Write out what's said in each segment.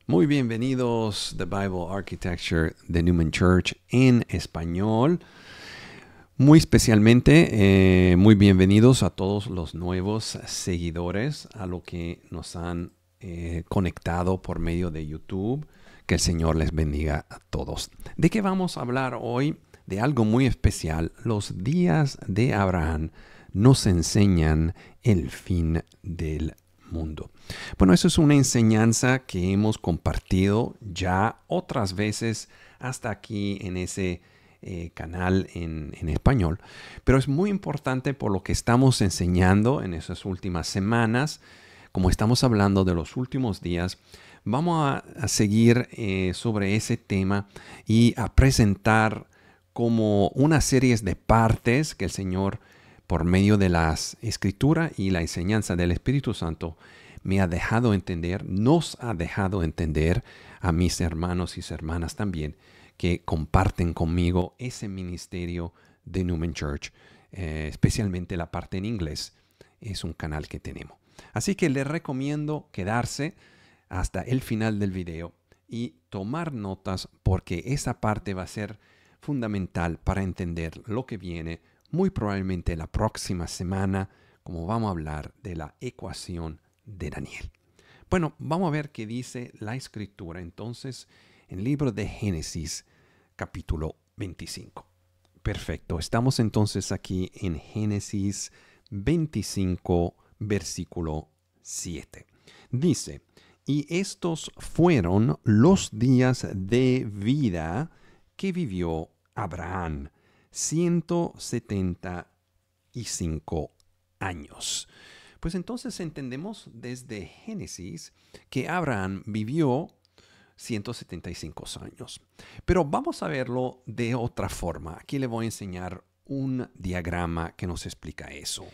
Muy bienvenidos The Bible Architecture de Newman Church en español. Muy especialmente, muy bienvenidos a todos los nuevos seguidores, a los que nos han conectado por medio de YouTube. Que el Señor les bendiga a todos. ¿De qué vamos a hablar hoy? De algo muy especial. Los días de Abraham nos enseñan el fin del mundo. Bueno, eso es una enseñanza que hemos compartido ya otras veces hasta aquí en ese canal en español, pero es muy importante por lo que estamos enseñando en esas últimas semanas. Como estamos hablando de los últimos días, vamos a seguir sobre ese tema y a presentar como una serie de partes que el Señor, por medio de las Escrituras y la enseñanza del Espíritu Santo, me ha dejado entender, nos ha dejado entender a mis hermanos y hermanas también, que comparten conmigo ese ministerio de Newman Church, especialmente la parte en inglés. Es un canal que tenemos. Así que les recomiendo quedarse hasta el final del video y tomar notas, porque esa parte va a ser fundamental para entender lo que viene muy probablemente la próxima semana, como vamos a hablar de la ecuación de Daniel. Bueno, vamos a ver qué dice la Escritura entonces en el libro de Génesis, capítulo 25. Perfecto, estamos entonces aquí en Génesis 25, versículo 7. Dice: y estos fueron los días de vida que vivió Abraham, 175 años. Pues entonces entendemos desde Génesis que Abraham vivió 175 años. Pero vamos a verlo de otra forma. Aquí le voy a enseñar un diagrama que nos explica eso.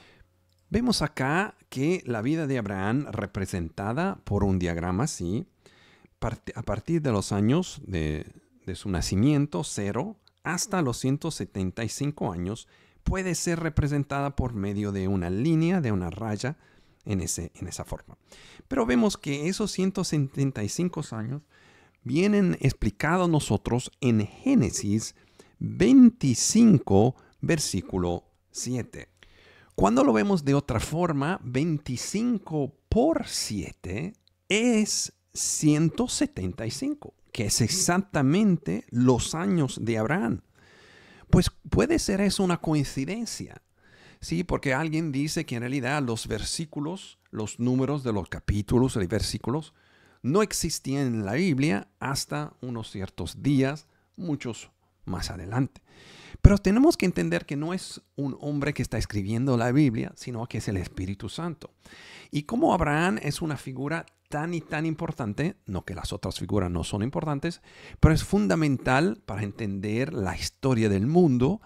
Vemos acá que la vida de Abraham, representada por un diagrama así, a partir de los años de su nacimiento, 0, hasta los 175 años, puede ser representada por medio de una línea, de una raya, en esa forma. Pero vemos que esos 175 años vienen explicados nosotros en Génesis 25, versículo 7. Cuando lo vemos de otra forma, 25 por 7 es 175, que es exactamente los años de Abraham. Pues puede ser eso una coincidencia, ¿sí? Porque alguien dice que en realidad los versículos, los números de los capítulos y versículos, no existían en la Biblia hasta unos ciertos días, muchos más adelante. Pero tenemos que entender que no es un hombre que está escribiendo la Biblia, sino que es el Espíritu Santo. Y como Abraham es una figura tan y tan importante, no que las otras figuras no son importantes, pero es fundamental para entender la historia del mundo,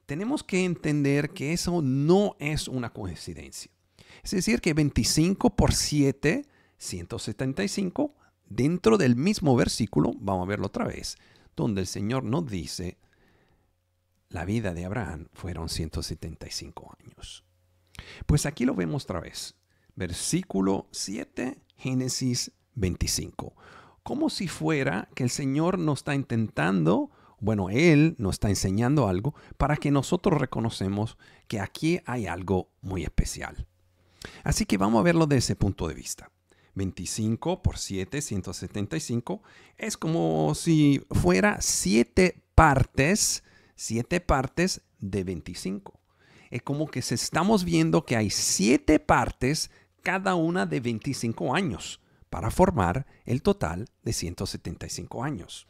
tenemos que entender que eso no es una coincidencia. Es decir, que 25 por 7, 175, dentro del mismo versículo, vamos a verlo otra vez, donde el Señor nos dice: la vida de Abraham fueron 175 años. Pues aquí lo vemos otra vez. Versículo 7, Génesis 25. Como si fuera que el Señor nos está intentando, bueno, Él nos está enseñando algo para que nosotros reconocemos que aquí hay algo muy especial. Así que vamos a verlo desde ese punto de vista. 25 por 7, 175, es como si fuera 7 partes de 25. Es como que estamos viendo que hay 7 partes, cada una de 25 años, para formar el total de 175 años.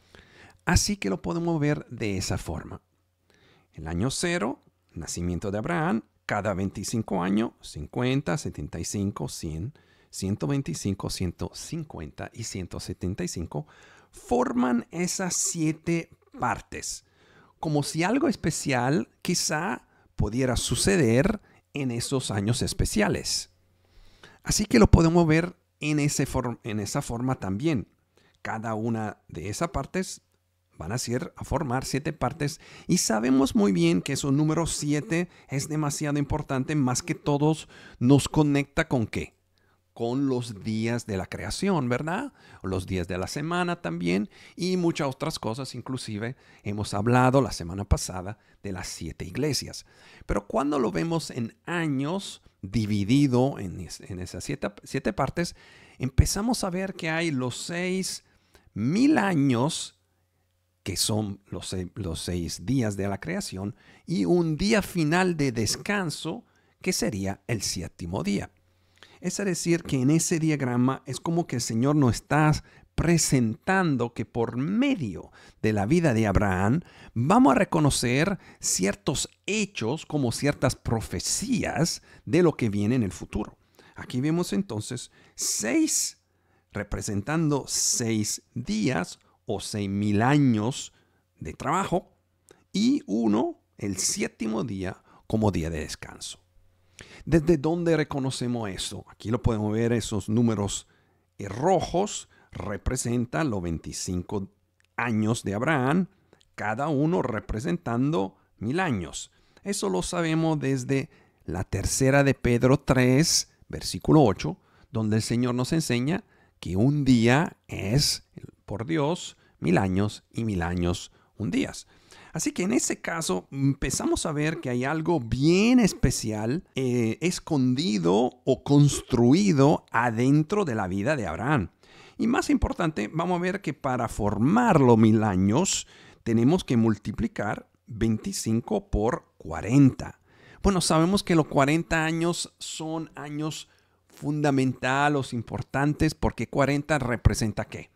Así que lo podemos ver de esa forma. El año 0, nacimiento de Abraham, cada 25 años, 50, 75, 100, 125, 150 y 175, forman esas 7 partes. Como si algo especial quizá pudiera suceder en esos años especiales. Así que lo podemos ver en esa forma también. Cada una de esas partes van a formar 7 partes, y sabemos muy bien que ese número 7 es demasiado importante, más que todos nos conecta con ¿qué? con los días de la creación, ¿verdad? Los días de la semana también y muchas otras cosas. Inclusive hemos hablado la semana pasada de las 7 iglesias. Pero cuando lo vemos en años dividido en esas siete partes, empezamos a ver que hay los 6,000 años que son los 6 días de la creación y un día final de descanso que sería el 7º día. Es decir, que en ese diagrama es como que el Señor nos está presentando que por medio de la vida de Abraham vamos a reconocer ciertos hechos como ciertas profecías de lo que viene en el futuro. Aquí vemos entonces 6 representando 6 días o 6,000 años de trabajo y 1, el 7º día, como día de descanso. ¿Desde dónde reconocemos eso? Aquí lo podemos ver, esos números rojos representan los 25 años de Abraham, cada uno representando 1,000 años. Eso lo sabemos desde la tercera de Pedro 3, versículo 8, donde el Señor nos enseña que un día es, por Dios, 1,000 años y 1,000 años un día. Así que en ese caso empezamos a ver que hay algo bien especial escondido o construido adentro de la vida de Abraham. Y más importante, vamos a ver que para formar los 1,000 años tenemos que multiplicar 25 por 40. Bueno, sabemos que los 40 años son años fundamentales, importantes, porque 40 representa ¿qué?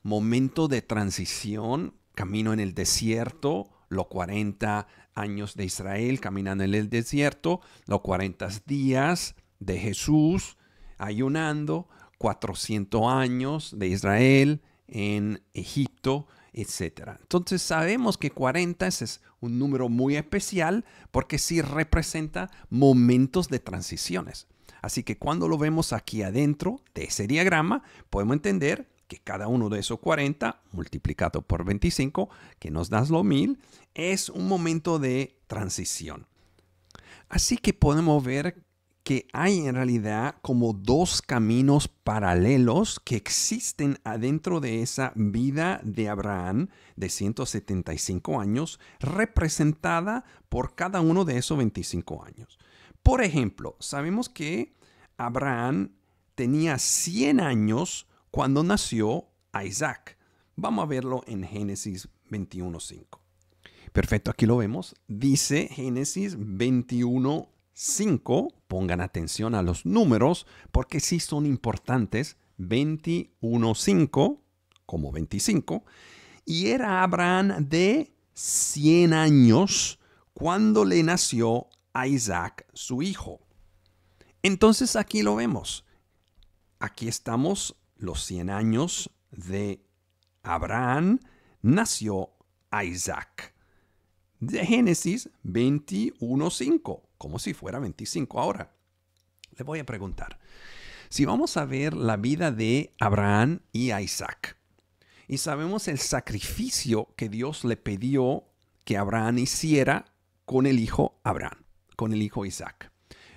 Momento de transición, camino en el desierto, los 40 años de Israel caminando en el desierto, los 40 días de Jesús ayunando, 400 años de Israel en Egipto, etc. Entonces sabemos que 40 es un número muy especial porque sí representa momentos de transiciones. Así que cuando lo vemos aquí adentro de ese diagrama, podemos entender que cada uno de esos 40 multiplicado por 25, que nos da los 1,000, es un momento de transición. Así que podemos ver que hay en realidad como 2 caminos paralelos que existen adentro de esa vida de Abraham de 175 años, representada por cada uno de esos 25 años. Por ejemplo, sabemos que Abraham tenía 100 años cuando nació Isaac. Vamos a verlo en Génesis 21:5. Perfecto, aquí lo vemos. Dice Génesis 21:5. Pongan atención a los números porque sí son importantes. 21:5 como 25. Y era Abraham de 100 años cuando le nació a Isaac, su hijo. Entonces aquí lo vemos. Aquí estamos los 100 años de Abraham, nació Isaac. De Génesis 21:5, como si fuera 25 ahora. Le voy a preguntar, si vamos a ver la vida de Abraham y Isaac, y sabemos el sacrificio que Dios le pidió que Abraham hiciera con el hijo Abraham, con el hijo Isaac.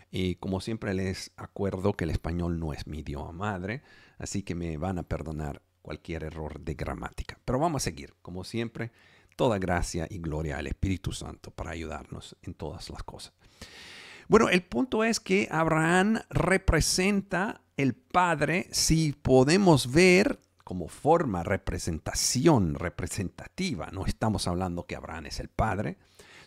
Y como siempre les acuerdo que el español no es mi idioma madre, así que me van a perdonar cualquier error de gramática. Pero vamos a seguir, como siempre, toda gracia y gloria al Espíritu Santo para ayudarnos en todas las cosas. Bueno, el punto es que Abraham representa el Padre, si podemos ver como forma representación representativa. No estamos hablando que Abraham es el Padre,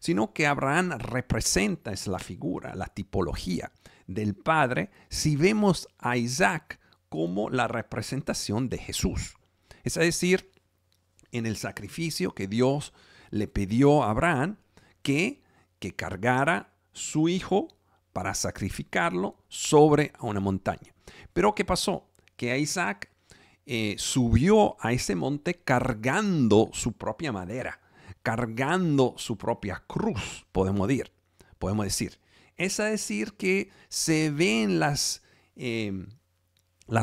sino que Abraham representa, es la figura, la tipología del Padre, si vemos a Isaac como la representación de Jesús. Es decir, en el sacrificio que Dios le pidió a Abraham que cargara su hijo para sacrificarlo sobre una montaña. Pero ¿qué pasó? Que Isaac subió a ese monte cargando su propia madera, cargando su propia cruz, podemos decir. Es decir, que se ven las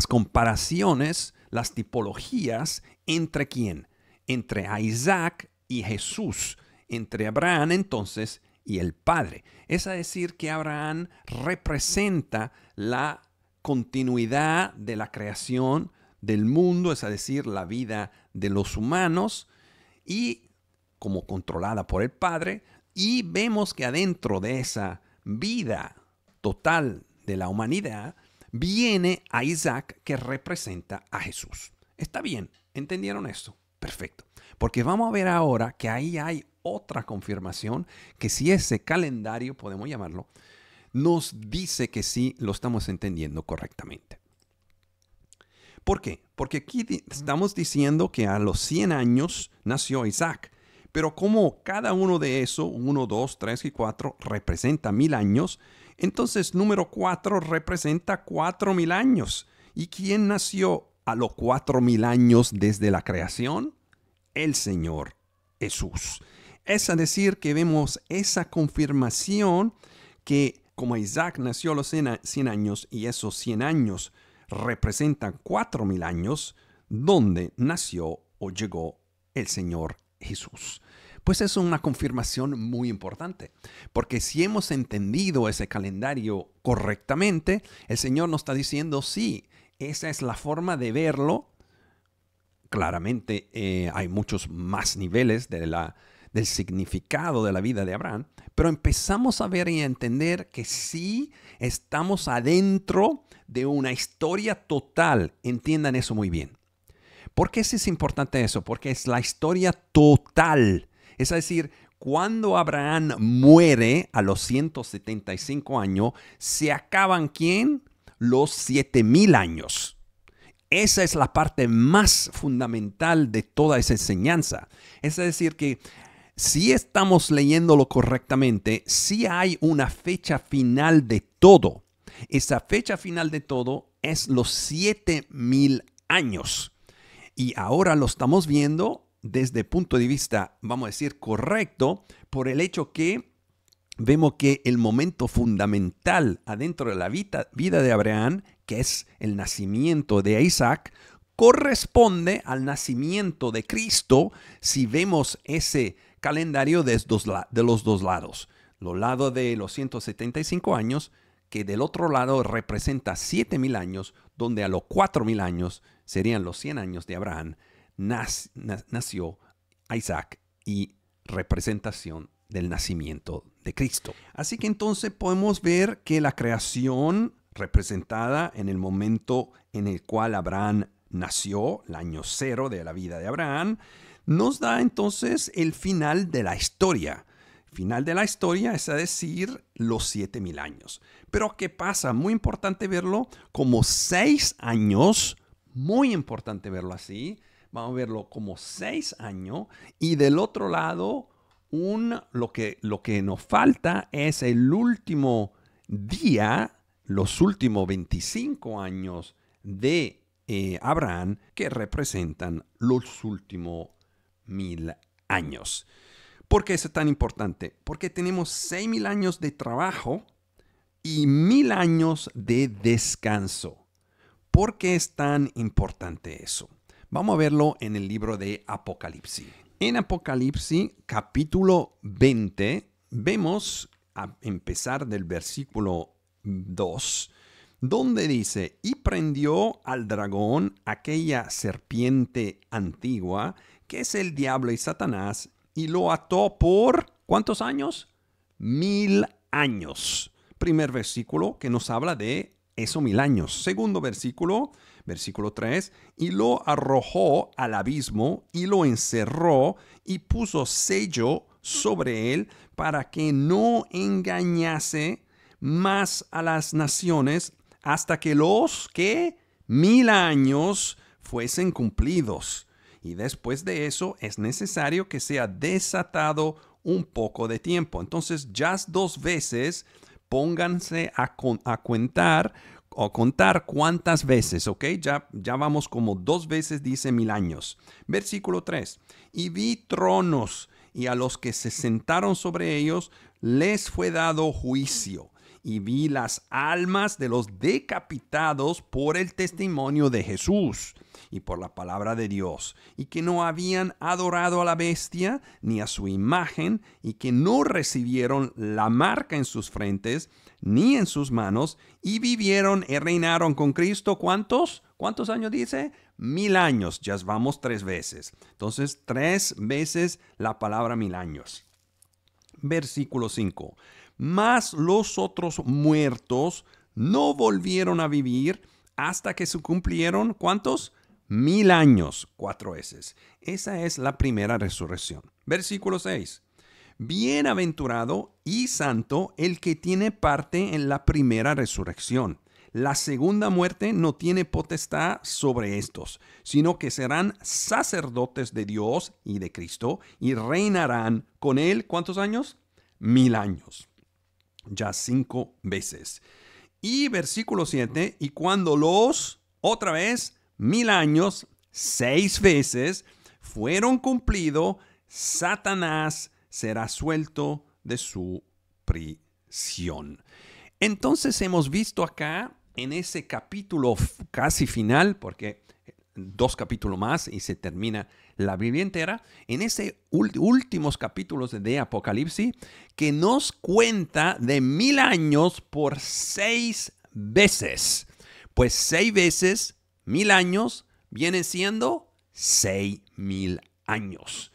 comparaciones, las tipologías entre quién, entre Isaac y Jesús, entre Abraham entonces y el Padre. Es decir, que Abraham representa la continuidad de la creación del mundo, es decir, la vida de los humanos, y como controlada por el Padre, y vemos que adentro de esa vida total de la humanidad viene a Isaac, que representa a Jesús. ¿Está bien? ¿Entendieron esto? Perfecto. Porque vamos a ver ahora que ahí hay otra confirmación, que si ese calendario, podemos llamarlo, nos dice que sí lo estamos entendiendo correctamente. ¿Por qué? Porque aquí estamos diciendo que a los 100 años nació Isaac. Pero como cada uno de esos, 1, 2, 3 y 4, representa 1000 años, entonces número 4 representa 4000 años. ¿Y quién nació a los 4000 años desde la creación? El Señor Jesús. Es decir, que vemos esa confirmación que como Isaac nació a los 100 años y esos 100 años representan 4000 años, donde nació o llegó el Señor Jesús. Pues es una confirmación muy importante, porque si hemos entendido ese calendario correctamente, el Señor nos está diciendo, sí, esa es la forma de verlo. Claramente hay muchos más niveles del significado de la vida de Abraham, pero empezamos a ver y a entender que sí estamos adentro de una historia total. Entiendan eso muy bien. ¿Por qué es importante eso? Porque es la historia total. Es decir, cuando Abraham muere a los 175 años, se acaban ¿quién? Los 7000 años. Esa es la parte más fundamental de toda esa enseñanza. Es decir, que si estamos leyéndolo correctamente, sí hay una fecha final de todo. Esa fecha final de todo es los 7000 años. Y ahora lo estamos viendo desde el punto de vista, vamos a decir, correcto, por el hecho que vemos que el momento fundamental adentro de la vida de Abraham, que es el nacimiento de Isaac, corresponde al nacimiento de Cristo si vemos ese calendario de los dos lados. Los lados de los 175 años, que del otro lado representa 7000 años, donde a los 4000 años serían los 100 años de Abraham, nació Isaac y representación del nacimiento de Cristo. Así que entonces podemos ver que la creación representada en el momento en el cual Abraham nació, el año 0 de la vida de Abraham, nos da entonces el final de la historia. Final de la historia es decir, los 7000 años. Pero ¿qué pasa? Muy importante verlo como 6 años, muy importante verlo así. Vamos a verlo como 6 años y del otro lado lo que nos falta es el último día, los últimos 25 años de Abraham, que representan los últimos 1000 años. ¿Por qué es tan importante? Porque tenemos 6000 años de trabajo y 1000 años de descanso. ¿Por qué es tan importante eso? Vamos a verlo en el libro de Apocalipsis. En Apocalipsis, capítulo 20, vemos a empezar del versículo 2, donde dice, y prendió al dragón, aquella serpiente antigua, que es el diablo y Satanás, y lo ató por, ¿cuántos años? 1000 años. Primer versículo que nos habla de eso, 1000 años. Segundo versículo, versículo 3, y lo arrojó al abismo y lo encerró y puso sello sobre él para que no engañase más a las naciones hasta que los que 1000 años fuesen cumplidos. Y después de eso es necesario que sea desatado un poco de tiempo. Entonces ya 2 veces pónganse a contar o contar cuántas veces, ¿ok? Ya vamos como 2 veces dice 1000 años. Versículo 3. Y vi tronos y a los que se sentaron sobre ellos les fue dado juicio. y vi las almas de los decapitados por el testimonio de Jesús y por la palabra de Dios, y que no habían adorado a la bestia ni a su imagen, y que no recibieron la marca en sus frentes ni en sus manos, y vivieron y reinaron con Cristo. ¿Cuántos? ¿Cuántos años dice? 1000 años. Ya vamos 3 veces. Entonces, 3 veces la palabra 1000 años. Versículo 5. Mas los otros muertos no volvieron a vivir hasta que se cumplieron, ¿cuántos? 1000 años, 4 veces. Esa es la primera resurrección. Versículo 6. Bienaventurado y santo el que tiene parte en la primera resurrección. La segunda muerte no tiene potestad sobre estos, sino que serán sacerdotes de Dios y de Cristo y reinarán con él, ¿cuántos años? 1000 años. Ya 5 veces. Y versículo 7, y cuando otra vez, 1000 años, 6 veces, fueron cumplidos, Satanás será suelto de su prisión. Entonces hemos visto acá en ese capítulo casi final, porque 2 capítulos más y se termina la Biblia entera, en ese últimos capítulos de Apocalipsis, que nos cuenta de 1000 años por 6 veces. Pues 6 veces, 1000 años, viene siendo 6000 años.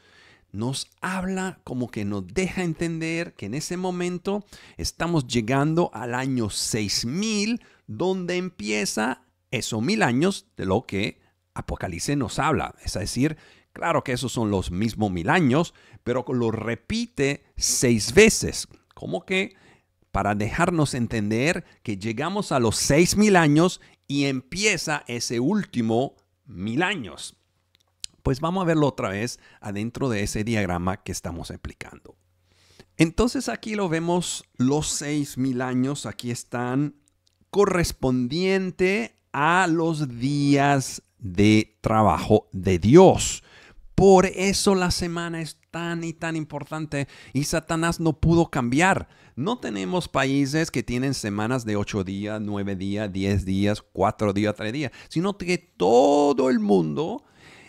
Nos habla como que nos deja entender que en ese momento estamos llegando al año 6000, donde empieza esos 1000 años de lo que Apocalipsis nos habla. Es decir, claro que esos son los mismos 1000 años, pero lo repite 6 veces. Como que para dejarnos entender que llegamos a los 6000 años y empieza ese último 1000 años. Pues vamos a verlo otra vez adentro de ese diagrama que estamos explicando. Entonces aquí lo vemos, los 6000 años aquí están correspondiente a los días de trabajo de Dios. Por eso la semana es tan y tan importante y Satanás no pudo cambiar. No tenemos países que tienen semanas de 8 días, 9 días, 10 días, 4 días, 3 días, sino que todo el mundo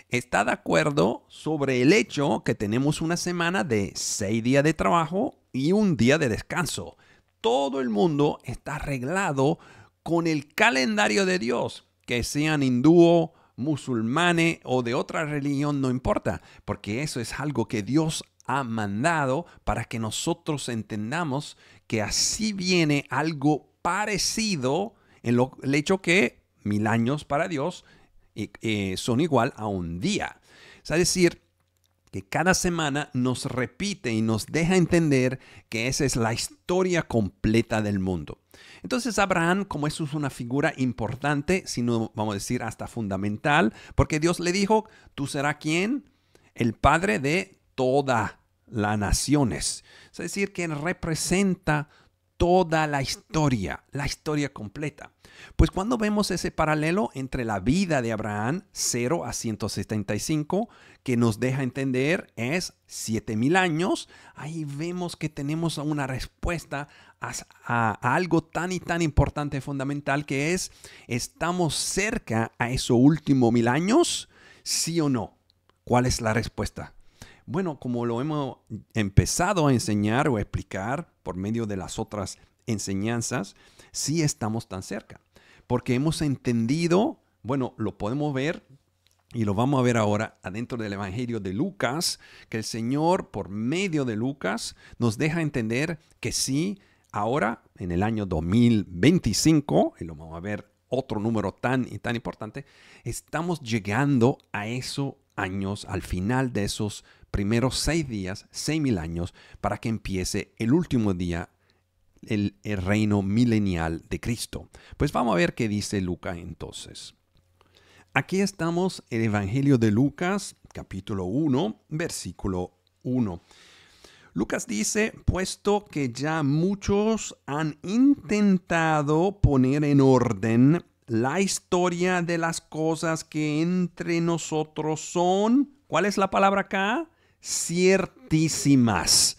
está de acuerdo sobre el hecho que tenemos una semana de 6 días de trabajo y un día de descanso. Todo el mundo está arreglado con el calendario de Dios, que sean hindúes, musulmanes o de otra religión, no importa, porque eso es algo que Dios ha mandado para que nosotros entendamos que así viene algo parecido en el hecho que 1000 años para Dios son igual a un día. Es decir, que cada semana nos repite y nos deja entender que esa es la historia completa del mundo. Entonces Abraham, como eso es una figura importante, si no vamos a decir hasta fundamental, porque Dios le dijo, tú serás ¿quién? El padre de todas las naciones. Es decir, que representa toda la historia completa. Pues cuando vemos ese paralelo entre la vida de Abraham, 0 a 175, que nos deja entender es 7000 años, ahí vemos que tenemos una respuesta a algo tan y tan importante, fundamental, que es, ¿estamos cerca a esos últimos 1000 años? ¿Sí o no? ¿Cuál es la respuesta? Bueno, como lo hemos empezado a enseñar o explicar por medio de las otras enseñanzas, sí estamos tan cerca. Porque hemos entendido, bueno, lo podemos ver y lo vamos a ver ahora adentro del Evangelio de Lucas, que el Señor por medio de Lucas nos deja entender que sí, ahora en el año 2025, y lo vamos a ver otro número tan y tan importante, estamos llegando a esos años, al final de esos primeros 6 días, 6000 años, para que empiece el último día, el reino milenial de Cristo. Pues vamos a ver qué dice Lucas entonces. Aquí estamos en el Evangelio de Lucas, capítulo 1, versículo 1. Lucas dice, puesto que ya muchos han intentado poner en orden la historia de las cosas que entre nosotros son, ¿cuál es la palabra acá? Ciertísimas.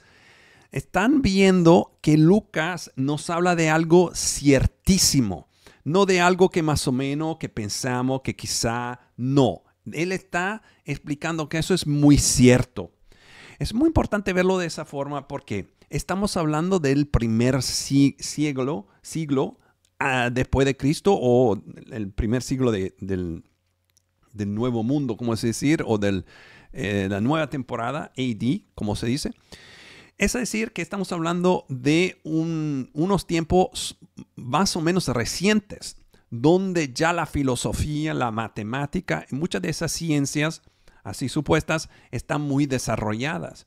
Están viendo que Lucas nos habla de algo ciertísimo, no de algo que más o menos que pensamos que quizá no. Él está explicando que eso es muy cierto. Es muy importante verlo de esa forma porque estamos hablando del primer siglo después de Cristo, o el primer siglo del Nuevo Mundo, como es decir, o de la nueva temporada, AD, como se dice. Es decir, que estamos hablando de unos tiempos más o menos recientes, donde ya la filosofía, la matemática y muchas de esas ciencias así supuestas están muy desarrolladas.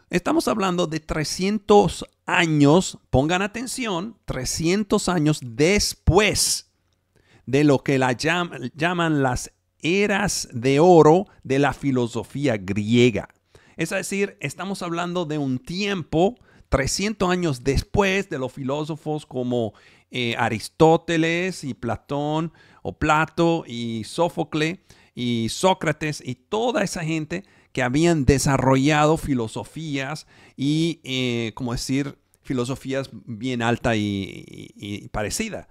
Estamos hablando de 300 años, pongan atención, 300 años después de lo que llaman las eras de oro de la filosofía griega. Es decir, estamos hablando de un tiempo 300 años después de los filósofos como Aristóteles y Platón, o Plato y Sófocles y Sócrates y toda esa gente que habían desarrollado filosofías y, como decir, filosofías bien alta y parecida.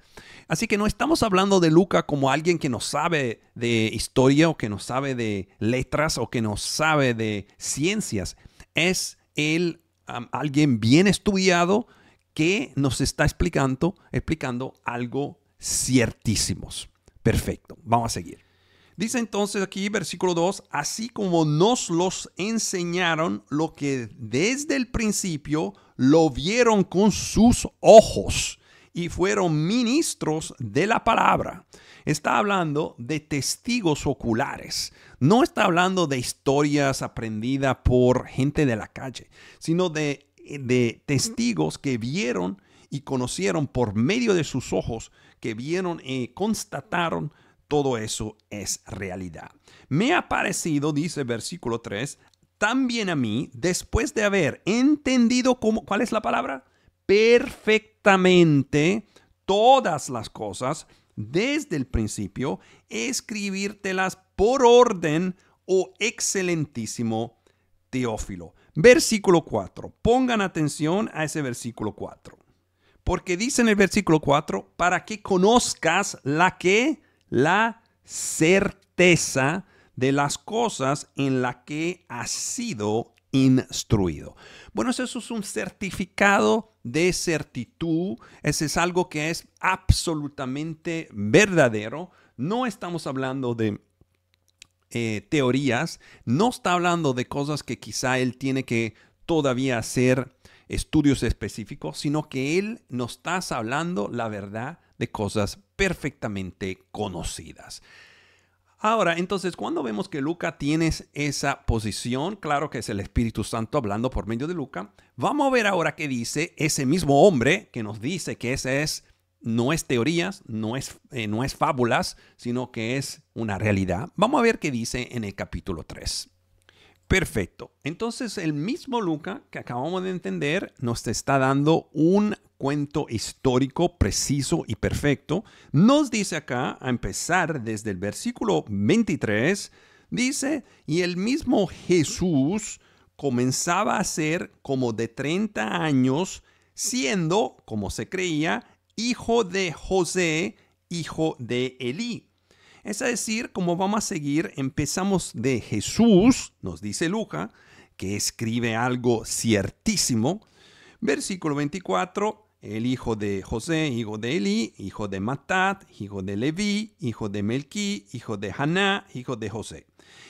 Así que no estamos hablando de Lucas como alguien que no sabe de historia o que no sabe de letras o que no sabe de ciencias. Es él alguien bien estudiado que nos está explicando algo ciertísimos. Perfecto, vamos a seguir. Dice entonces aquí, versículo 2, así como nos los enseñaron lo que desde el principio lo vieron con sus ojos y fueron ministros de la palabra. Está hablando de testigos oculares. No está hablando de historias aprendidas por gente de la calle, sino de testigos que vieron y conocieron por medio de sus ojos, que vieron y constataron todo eso es realidad. Me ha parecido, dice versículo 3, también a mí, después de haber entendido ¿cuál es la palabra? Perfectamente todas las cosas desde el principio, escribírtelas por orden, oh excelentísimo Teófilo. Versículo 4. Pongan atención a ese versículo 4. Porque dice en el versículo 4, para que conozcas la certeza de las cosas en la que has sido instruido. Bueno, eso es un certificado de certitud. Ese es algo que es absolutamente verdadero. No estamos hablando de teorías. No está hablando de cosas que quizá él tiene que todavía hacer estudios específicos, sino que él nos está hablando la verdad de cosas perfectamente conocidas. Ahora, entonces, cuando vemos que Lucas tiene esa posición, claro que es el Espíritu Santo hablando por medio de Lucas, vamos a ver ahora qué dice ese mismo hombre que nos dice que no es teorías, no es fábulas, sino que es una realidad. Vamos a ver qué dice en el capítulo 3. Perfecto. Entonces, el mismo Lucas que acabamos de entender nos está dando un cuento histórico preciso y perfecto. Nos dice acá, a empezar desde el versículo 23, dice, y el mismo Jesús comenzaba a ser como de 30 años, siendo, como se creía, hijo de José, hijo de Elí. Es decir, como vamos a seguir, empezamos de Jesús, nos dice Lucas, que escribe algo ciertísimo. Versículo 24, el hijo de José, hijo de Elí, hijo de Matat, hijo de Leví, hijo de Melquí, hijo de Haná, hijo de José.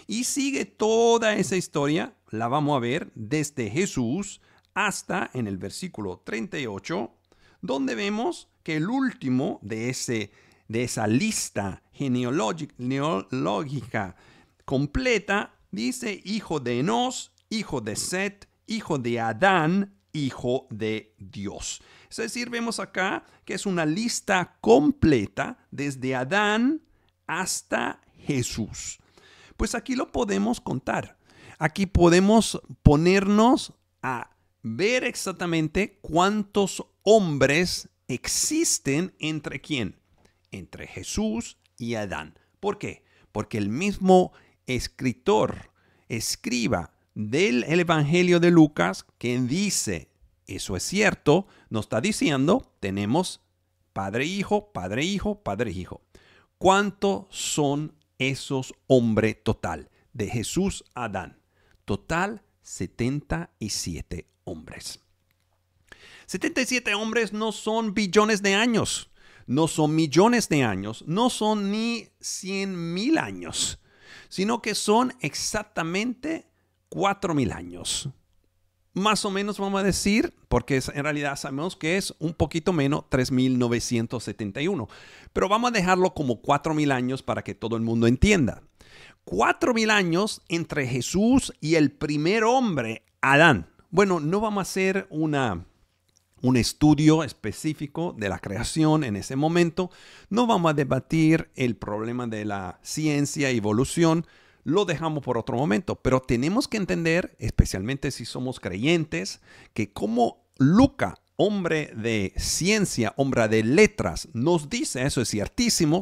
Y sigue toda esa historia, la vamos a ver desde Jesús hasta en el versículo 38, donde vemos que el último de esa lista genealógica completa dice hijo de Enos, hijo de Set, hijo de Adán, hijo de Dios. Es decir, vemos acá que es una lista completa desde Adán hasta Jesús. Pues aquí lo podemos contar. Aquí podemos ponernos a ver exactamente cuántos hombres existen entre quién. Entre Jesús y Adán. ¿Por qué? Porque el mismo escriba del Evangelio de Lucas, que dice eso es cierto, nos está diciendo, tenemos padre, hijo, padre, hijo, padre, hijo. ¿Cuántos son esos hombres total? De Jesús a Adán. Total, 77 hombres. 77 hombres no son billones de años, no son millones de años, no son ni 100,000 años, sino que son exactamente 4,000 años. Más o menos vamos a decir, porque en realidad sabemos que es un poquito menos, 3,971. Pero vamos a dejarlo como 4,000 años para que todo el mundo entienda. 4,000 años entre Jesús y el primer hombre, Adán. Bueno, no vamos a hacer un estudio específico de la creación en ese momento. No vamos a debatir el problema de la ciencia y evolución. Lo dejamos por otro momento. Pero tenemos que entender, especialmente si somos creyentes, que como Lucas, hombre de ciencia, hombre de letras, nos dice, eso es ciertísimo,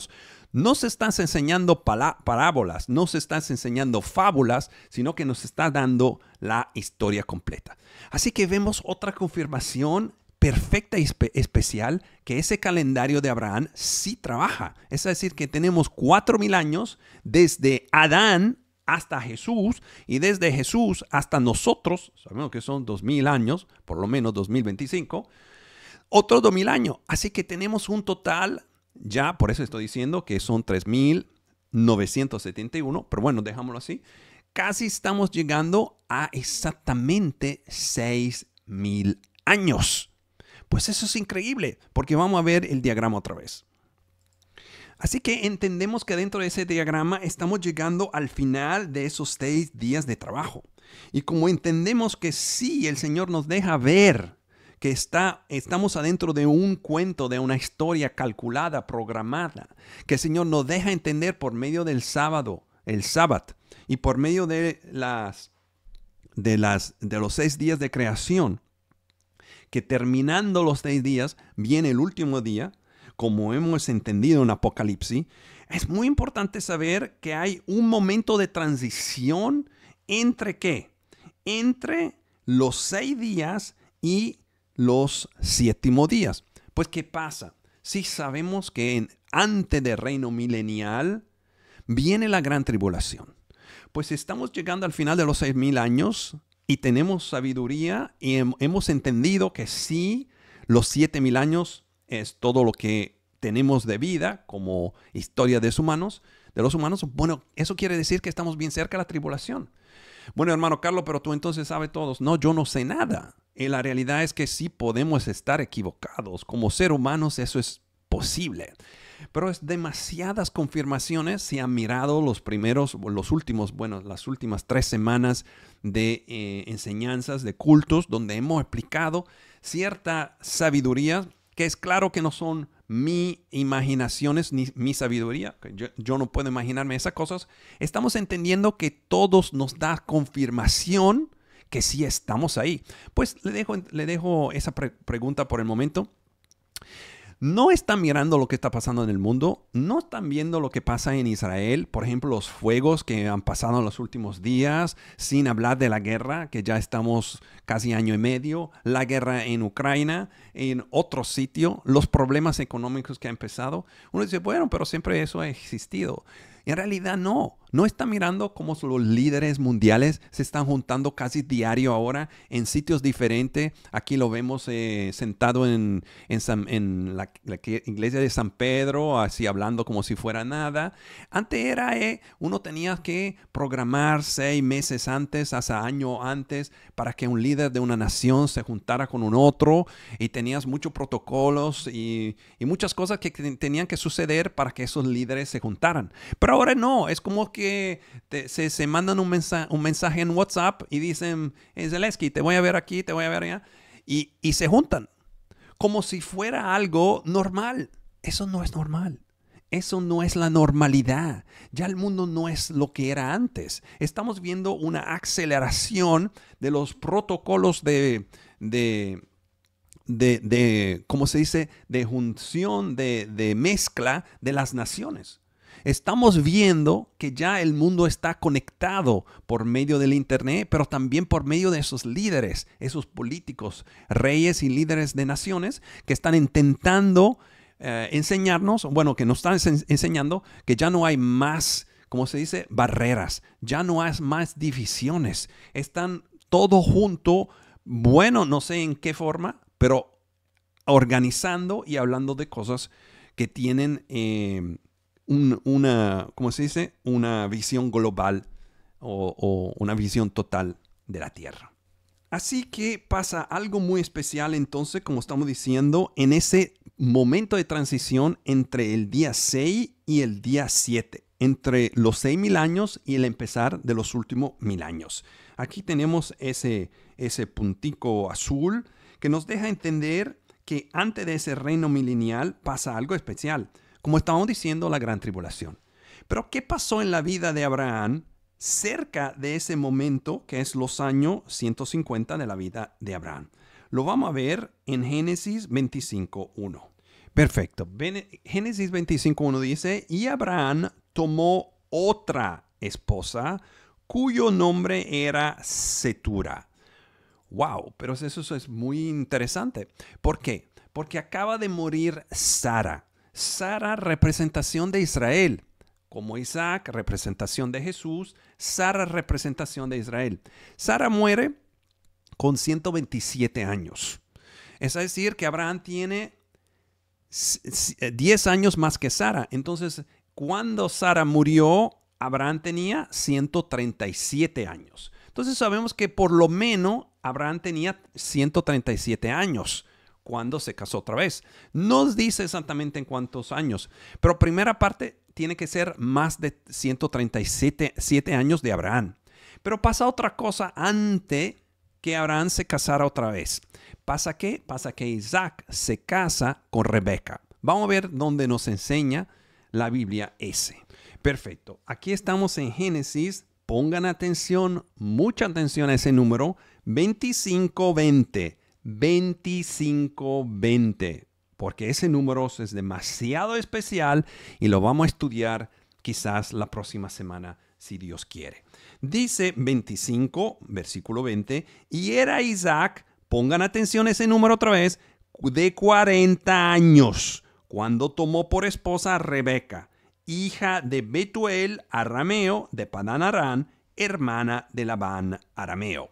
no se están enseñando parábolas, no se están enseñando fábulas, sino que nos está dando la historia completa. Así que vemos otra confirmación perfecta y especial que ese calendario de Abraham sí trabaja. Es decir, que tenemos 4,000 años desde Adán hasta Jesús y desde Jesús hasta nosotros, sabemos que son 2,000 años, por lo menos 2025, otros 2,000 años. Así que tenemos un total, ya por eso estoy diciendo que son 3,971, pero bueno, dejámoslo así. Casi estamos llegando a exactamente 6,000 años. Pues eso es increíble, porque vamos a ver el diagrama otra vez. Así que entendemos que dentro de ese diagrama estamos llegando al final de esos 6 días de trabajo. Y como entendemos que sí, el Señor nos deja ver que estamos adentro de un cuento, de una historia calculada, programada, que el Señor nos deja entender por medio del sábado, el sábado, y por medio de los 6 días de creación, que terminando los 6 días viene el último día, como hemos entendido en Apocalipsis. Es muy importante saber que hay un momento de transición entre ¿qué? Entre los 6 días y los 7 días. Pues, ¿qué pasa? Si sabemos que antes del reino milenial viene la gran tribulación. Pues estamos llegando al final de los 6,000 años y tenemos sabiduría y hemos entendido que sí, los 7,000 años es todo lo que tenemos de vida como historia de los humanos. Bueno, eso quiere decir que estamos bien cerca de la tribulación. Bueno, hermano Carlos, pero tú entonces sabes todos. No, yo no sé nada. Y la realidad es que sí podemos estar equivocados. Como ser humanos eso es posible. Pero es demasiadas confirmaciones. Se han mirado las últimas 3 semanas de enseñanzas, de cultos, donde hemos explicado cierta sabiduría, que es claro que no son mi imaginaciones ni mi sabidería. Yo no puedo imaginarme esas cosas. Estamos entendiendo que todos nos da confirmación que sí estamos ahí. Pues le dejo esa pregunta por el momento. No están mirando lo que está pasando en el mundo, no están viendo lo que pasa en Israel, por ejemplo, los fuegos que han pasado en los últimos días, sin hablar de la guerra, que ya estamos casi 1 año y medio, la guerra en Ucrania, en otro sitio, los problemas económicos que han empezado. Uno dice, bueno, pero siempre eso ha existido. En realidad no están mirando cómo los líderes mundiales se están juntando casi diario ahora en sitios diferentes. Aquí lo vemos sentado en la iglesia de San Pedro, así hablando como si fuera nada. Antes era, uno tenía que programar 6 meses antes, hasta año antes, para que un líder de una nación se juntara con un otro, y tenías muchos protocolos y muchas cosas que tenían que suceder para que esos líderes se juntaran. Pero ahora no, es como que se mandan un mensaje en WhatsApp y dicen, Zelensky, te voy a ver aquí, te voy a ver allá, y se juntan como si fuera algo normal. Eso no es normal. Eso no es la normalidad. Ya el mundo no es lo que era antes. Estamos viendo una aceleración de los protocolos ¿cómo se dice? De junción, de mezcla de las naciones. Estamos viendo que ya el mundo está conectado por medio del Internet, pero también por medio de esos líderes, esos políticos, reyes y líderes de naciones que están intentando enseñarnos, bueno, que nos están enseñando que ya no hay más, como se dice, barreras, ya no hay más divisiones. Están todo junto, bueno, no sé en qué forma, pero organizando y hablando de cosas que tienen ¿cómo se dice? Una visión global o una visión total de la Tierra. Así que pasa algo muy especial entonces, como estamos diciendo, en ese momento de transición entre el día 6 y el día 7, entre los 6,000 años y el empezar de los últimos 1,000 años. Aquí tenemos ese puntico azul que nos deja entender que antes de ese reino milenial pasa algo especial, como estábamos diciendo, la gran tribulación. Pero ¿qué pasó en la vida de Abraham cerca de ese momento, que es los años 150 de la vida de Abraham? Lo vamos a ver en Génesis 25:1. Perfecto. Génesis 25:1 dice, y Abraham tomó otra esposa cuyo nombre era Setura. Wow, pero eso es muy interesante. ¿Por qué? Porque acaba de morir Sara. Sara, representación de Israel. Como Isaac, representación de Jesús. Sara, representación de Israel. Sara muere con 127 años. Es decir, que Abraham tiene 10 años más que Sara. Entonces, cuando Sara murió, Abraham tenía 137 años. Entonces sabemos que por lo menos Abraham tenía 137 años cuando se casó otra vez. No nos dice exactamente en cuántos años, pero primera parte tiene que ser más de 137 años de Abraham. Pero pasa otra cosa antes que Abraham se casara otra vez. ¿Pasa qué? Pasa que Isaac se casa con Rebeca. Vamos a ver dónde nos enseña la Biblia ese. Perfecto. Aquí estamos en Génesis. Pongan atención, mucha atención a ese número, 25:20. 25:20. Porque ese número es demasiado especial y lo vamos a estudiar quizás la próxima semana, si Dios quiere. Dice 25, versículo 20, y era Isaac, pongan atención a ese número otra vez, de 40 años, cuando tomó por esposa a Rebeca, hija de Betuel arameo de Padán Aram, hermana de Labán arameo.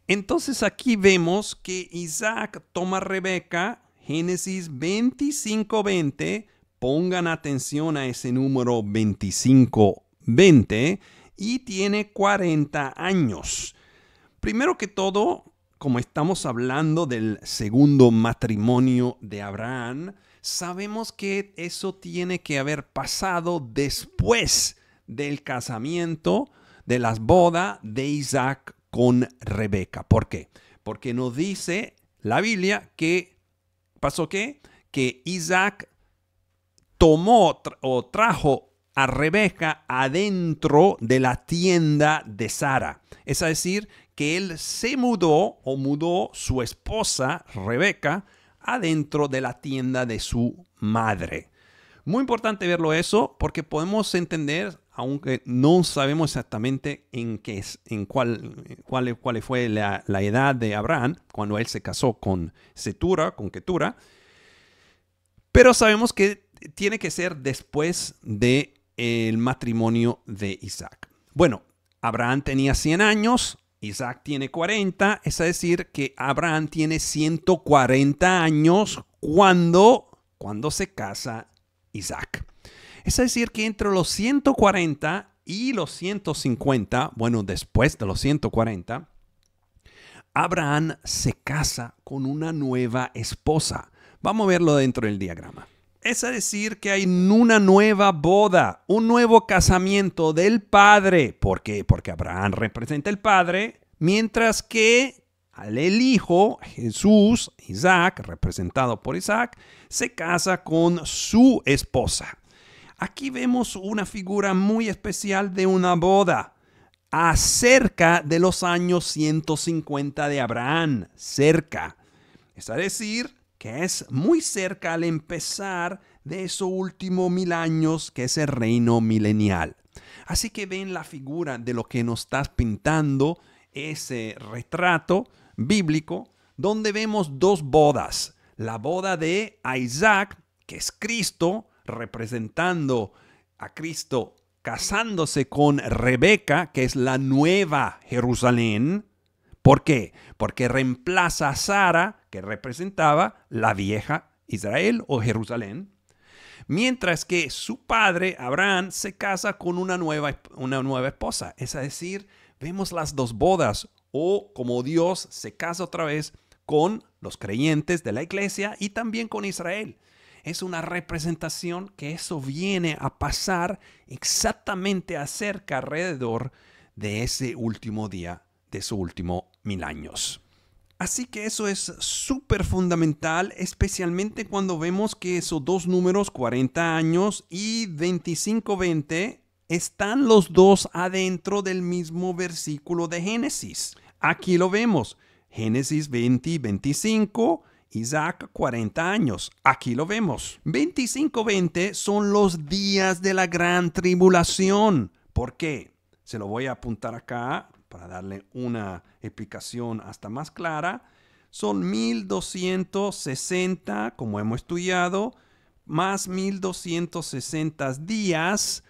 Entonces aquí vemos que Isaac toma a Rebeca, Génesis 25:20, pongan atención a ese número 25:20, y tiene 40 años. Primero que todo, como estamos hablando del segundo matrimonio de Abraham, sabemos que eso tiene que haber pasado después del casamiento, de las bodas de Isaac con Rebeca. ¿Por qué? Porque nos dice la Biblia que pasó ¿qué? Que Isaac tomó o trajo a Rebeca adentro de la tienda de Sara. Es decir, que él se mudó o mudó su esposa Rebeca adentro de la tienda de su madre. Muy importante verlo eso porque podemos entender, aunque no sabemos exactamente cuál fue la edad de Abraham cuando él se casó con Ketura, pero sabemos que tiene que ser después del matrimonio de Isaac. Bueno, Abraham tenía 100 años, Isaac tiene 40, es decir, que Abraham tiene 140 años cuando se casa Isaac. Es decir, que entre los 140 y los 150, bueno, después de los 140, Abraham se casa con una nueva esposa. Vamos a verlo dentro del diagrama. Es decir, que hay una nueva boda, un nuevo casamiento del padre. ¿Por qué? Porque Abraham representa el padre, mientras que el hijo, Jesús, Isaac, representado por Isaac, se casa con su esposa. Aquí vemos una figura muy especial de una boda acerca de los años 150 de Abraham, cerca. Es decir, que es muy cerca al empezar de esos últimos 1000 años, que es el reino milenial. Así que ven la figura de lo que nos estás pintando, ese retrato bíblico, donde vemos dos bodas. La boda de Isaac, que es Cristo, representando a Cristo casándose con Rebeca, que es la nueva Jerusalén. ¿Por qué? Porque reemplaza a Sara, que representaba la vieja Israel o Jerusalén, mientras que su padre, Abraham, se casa con una nueva esposa. Es decir, vemos las dos bodas, o como Dios se casa otra vez con los creyentes de la iglesia y también con Israel. Es una representación que eso viene a pasar exactamente acerca alrededor de ese último día, de esos últimos 1000 años. Así que eso es súper fundamental, especialmente cuando vemos que esos dos números, 40 años y 25-20, están los dos adentro del mismo versículo de Génesis. Aquí lo vemos, Génesis 20-25, Isaac 40 años. Aquí lo vemos. 25-20 son los días de la gran tribulación. ¿Por qué? Se lo voy a apuntar acá para darle una explicación hasta más clara. Son 1260, como hemos estudiado, más 1260 días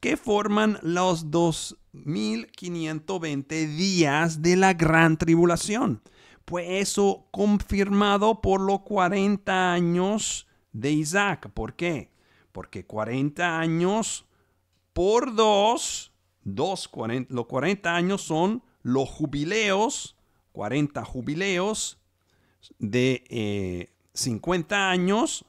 que forman los 2520 días de la gran tribulación. Pues eso confirmado por los 40 años de Isaac. ¿Por qué? Porque 40 años por los 40 años son los jubileos, 40 jubileos de 50 años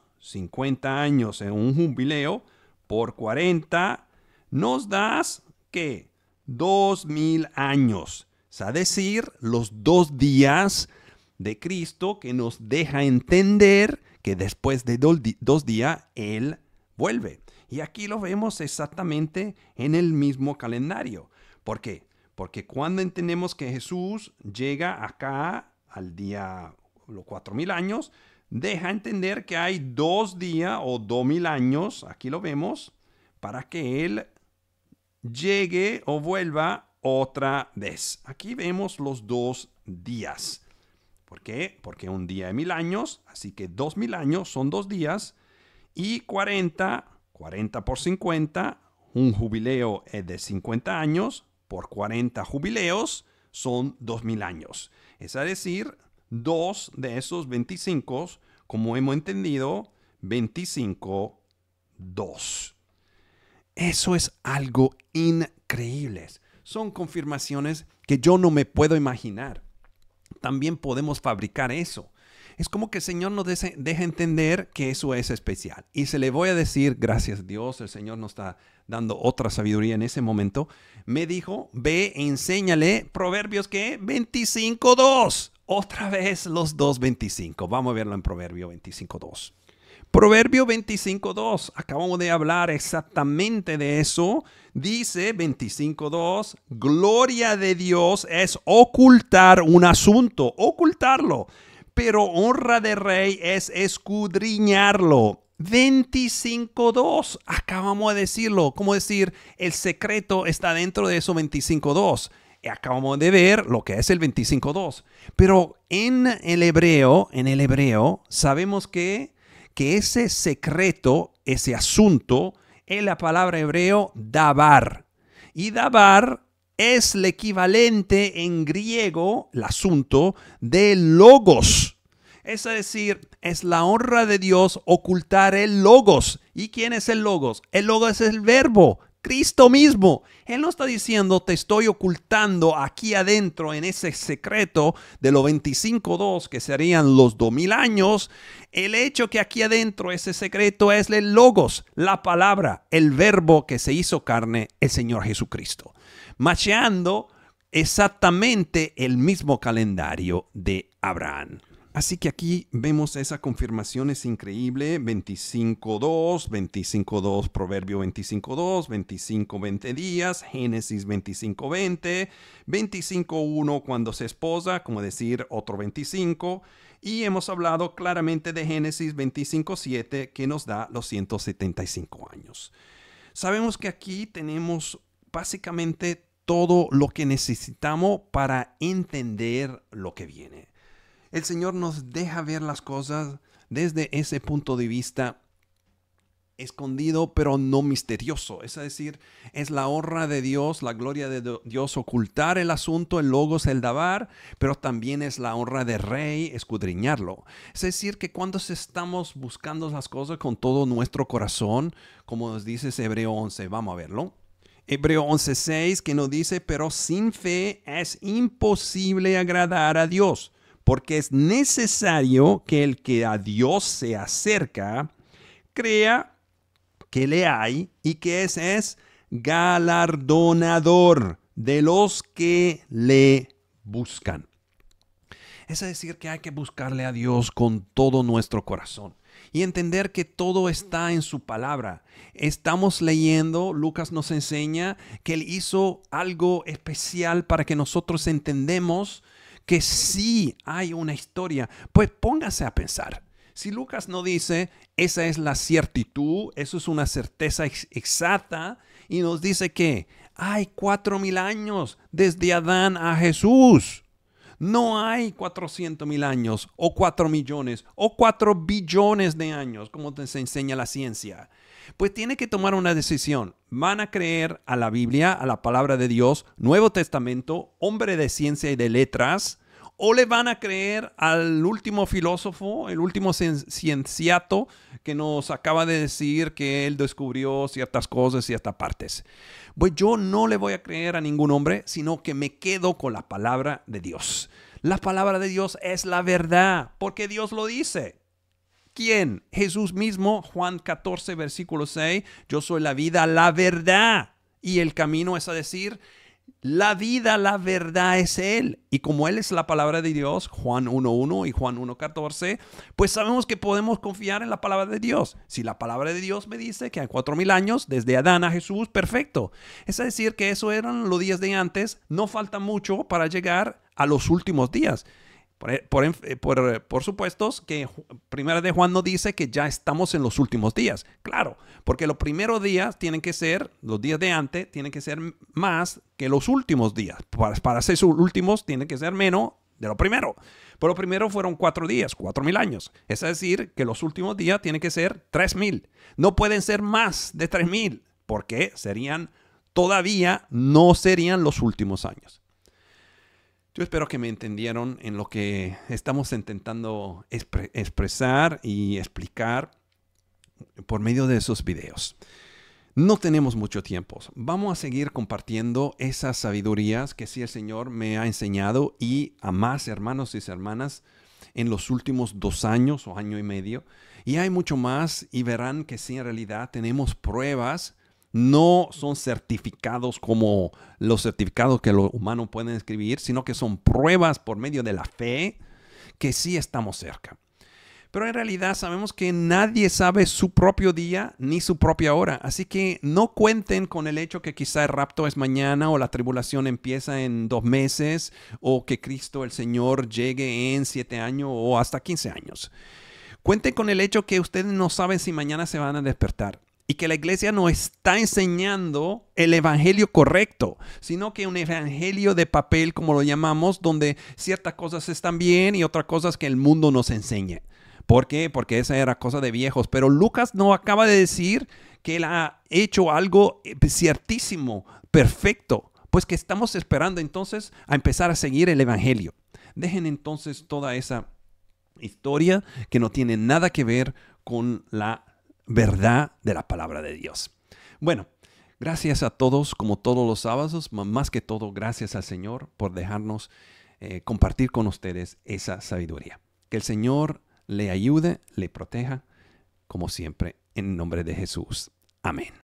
en un jubileo por 40, nos das, ¿qué? 2000 años. Es decir, los 2 días de Cristo, que nos deja entender que después de 2 días Él vuelve. Y aquí lo vemos exactamente en el mismo calendario. ¿Por qué? Porque cuando entendemos que Jesús llega acá al día, los 4000 años, deja entender que hay 2 días o 2000 años, aquí lo vemos, para que Él llegue o vuelva otra vez. Aquí vemos los 2 días. ¿Por qué? Porque un día es 1000 años, así que 2000 años son 2 días, y 40 por 50, un jubileo es de 50 años, por 40 jubileos son 2000 años. Es decir, 2 de esos 25, como hemos entendido, 25, 2. Eso es algo increíble. Son confirmaciones que yo no me puedo imaginar. También podemos fabricar eso. Es como que el Señor nos deja entender que eso es especial. Y se le voy a decir, gracias a Dios, el Señor nos está dando otra sabiduría en ese momento. Me dijo, ve, enséñale Proverbios, ¿qué? 25:2. Otra vez los 2:25. Vamos a verlo en Proverbio 25:2. Proverbio 25:2. Acabamos de hablar exactamente de eso. Dice 25:2. Gloria de Dios es ocultar un asunto, ocultarlo. Pero honra de rey es escudriñarlo. 25:2. Acabamos de decirlo. ¿Cómo decir? El secreto está dentro de eso 25:2. Acabamos de ver lo que es el 25:2. Pero en el hebreo, sabemos que ese secreto, ese asunto, es la palabra hebreo dabar. Y dabar es el equivalente en griego, el asunto, de logos. Es decir, es la honra de Dios ocultar el logos. ¿Y quién es el logos? El logos es el verbo, Cristo mismo. Él no está diciendo, te estoy ocultando aquí adentro en ese secreto de los 25:2, que serían los 2000 años. El hecho que aquí adentro ese secreto es el logos, la palabra, el verbo que se hizo carne, el Señor Jesucristo. Macheando exactamente el mismo calendario de Abraham. Así que aquí vemos esa confirmación, es increíble. 25:2, 25:2, Proverbio 25:2, 25:20 días, Génesis 25:20, 25:1 cuando se esposa, como decir otro 25. Y hemos hablado claramente de Génesis 25:7 que nos da los 175 años. Sabemos que aquí tenemos básicamente todo lo que necesitamos para entender lo que viene. El Señor nos deja ver las cosas desde ese punto de vista escondido, pero no misterioso. Es decir, es la honra de Dios, la gloria de Dios ocultar el asunto, el logos, el dabar, pero también es la honra del rey escudriñarlo. Es decir, que cuando estamos buscando las cosas con todo nuestro corazón, como nos dice Hebreo 11, vamos a verlo. Hebreo 11:6 que nos dice, pero sin fe es imposible agradar a Dios, porque es necesario que el que a Dios se acerca crea que le hay y que ese es galardonador de los que le buscan. Es decir, que hay que buscarle a Dios con todo nuestro corazón y entender que todo está en su palabra. Estamos leyendo, Lucas nos enseña que Él hizo algo especial para que nosotros entendemos que sí hay una historia. Pues póngase a pensar. Si Lucas no dice, esa es la certitud, eso es una certeza exacta, y nos dice que hay 4,000 años desde Adán a Jesús. No hay 400,000 años, o 4 millones, o 4 billones de años, como te enseña la ciencia. Pues tiene que tomar una decisión. ¿Van a creer a la Biblia, a la palabra de Dios, Nuevo Testamento, hombre de ciencia y de letras? ¿O le van a creer al último filósofo, el último cienciato que nos acaba de decir que él descubrió ciertas cosas, ciertas partes? Pues yo no le voy a creer a ningún hombre, sino que me quedo con la palabra de Dios. La palabra de Dios es la verdad, porque Dios lo dice. ¿Quién? Jesús mismo, Juan 14, versículo 6, yo soy la vida, la verdad y el camino, es a decir, la vida, la verdad es Él. Y como Él es la palabra de Dios, Juan 1:1 y Juan 1:14, pues sabemos que podemos confiar en la palabra de Dios. Si la palabra de Dios me dice que hay 4,000 años desde Adán a Jesús, perfecto. Es decir, que eso eran los días de antes. No falta mucho para llegar a los últimos días. Por supuesto que Primera de Juan nos dice que ya estamos en los últimos días. Claro, porque los primeros días tienen que ser, los días de antes tienen que ser más que los últimos días. Para ser sus últimos tienen que ser menos de lo primero. Pero lo primero fueron 4 días, 4,000 años. Es decir, que los últimos días tienen que ser 3,000. No pueden ser más de 3,000 porque todavía no serían los últimos años. Yo espero que me entendieron en lo que estamos intentando expresar y explicar por medio de esos videos. No tenemos mucho tiempo. Vamos a seguir compartiendo esas sabidurías que sí el Señor me ha enseñado y a más hermanos y hermanas en los últimos 2 años o año y medio. Y hay mucho más y verán que sí en realidad tenemos pruebas. No son certificados como los certificados que los humanos pueden escribir, sino que son pruebas por medio de la fe que sí estamos cerca. Pero en realidad sabemos que nadie sabe su propio día ni su propia hora. Así que no cuenten con el hecho que quizá el rapto es mañana o la tribulación empieza en 2 meses o que Cristo el Señor llegue en 7 años o hasta 15 años. Cuenten con el hecho que ustedes no saben si mañana se van a despertar. Y que la iglesia no está enseñando el evangelio correcto, sino que un evangelio de papel, como lo llamamos, donde ciertas cosas están bien y otras cosas que el mundo nos enseñe. ¿Por qué? Porque esa era cosa de viejos. Pero Lucas no acaba de decir que él ha hecho algo ciertísimo, perfecto. Pues que estamos esperando entonces a empezar a seguir el evangelio. Dejen entonces toda esa historia que no tiene nada que ver con la verdad de la palabra de Dios. Bueno, gracias a todos, como todos los sábados, más que todo, gracias al Señor por dejarnos compartir con ustedes esa sabiduría. Que el Señor le ayude, le proteja, como siempre, en nombre de Jesús. Amén.